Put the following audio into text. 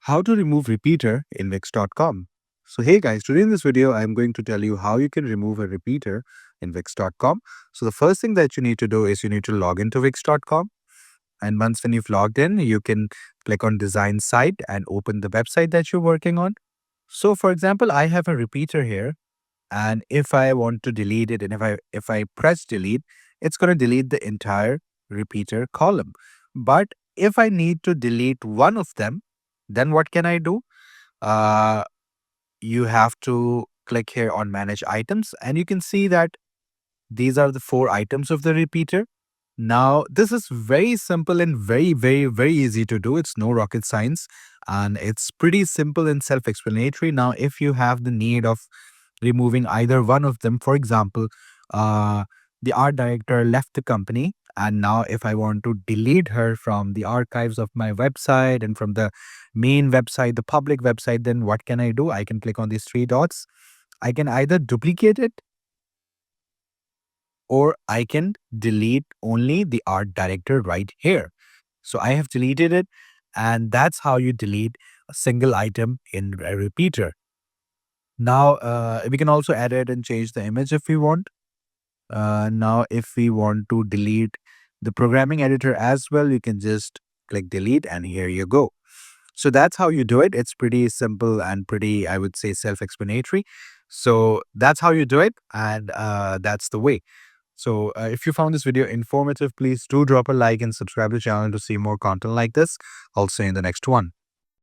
How to remove repeater in Wix.com. So hey guys, today in this video, I'm going to tell you how you can remove a repeater in Wix.com. So the first thing that you need to do is you need to log into Wix.com. And once when you've logged in, you can click on design site and open the website that you're working on. So for example, I have a repeater here. And if I want to delete it and if I press delete, it's going to delete the entire repeater column. But if I need to delete one of them, then what can I do? Uh, you have to click here on manage items and you can see that these are the 4 items of the repeater. Now, this is very simple and very easy to do. It's no rocket science and it's pretty simple and self-explanatory. Now, if you have the need of removing either one of them, for example, uh, the art director left the company, and now if I want to delete her from the archives of my website and from the main website, the public website, then what can I do? I can click on these 3 dots. I can either duplicate it or I can delete only the art director right here. So I have deleted it, and that's how you delete a single item in a repeater. Now, we can also edit and change the image if we want. Now, if we want to delete the programming editor as well, you can just click delete and here you go. So that's how you do it. It's pretty simple and pretty, I would say, self-explanatory. So that's how you do it, and that's the way. So if you found this video informative, please do drop a like and subscribe to the channel to see more content like this. I'll see you in the next one.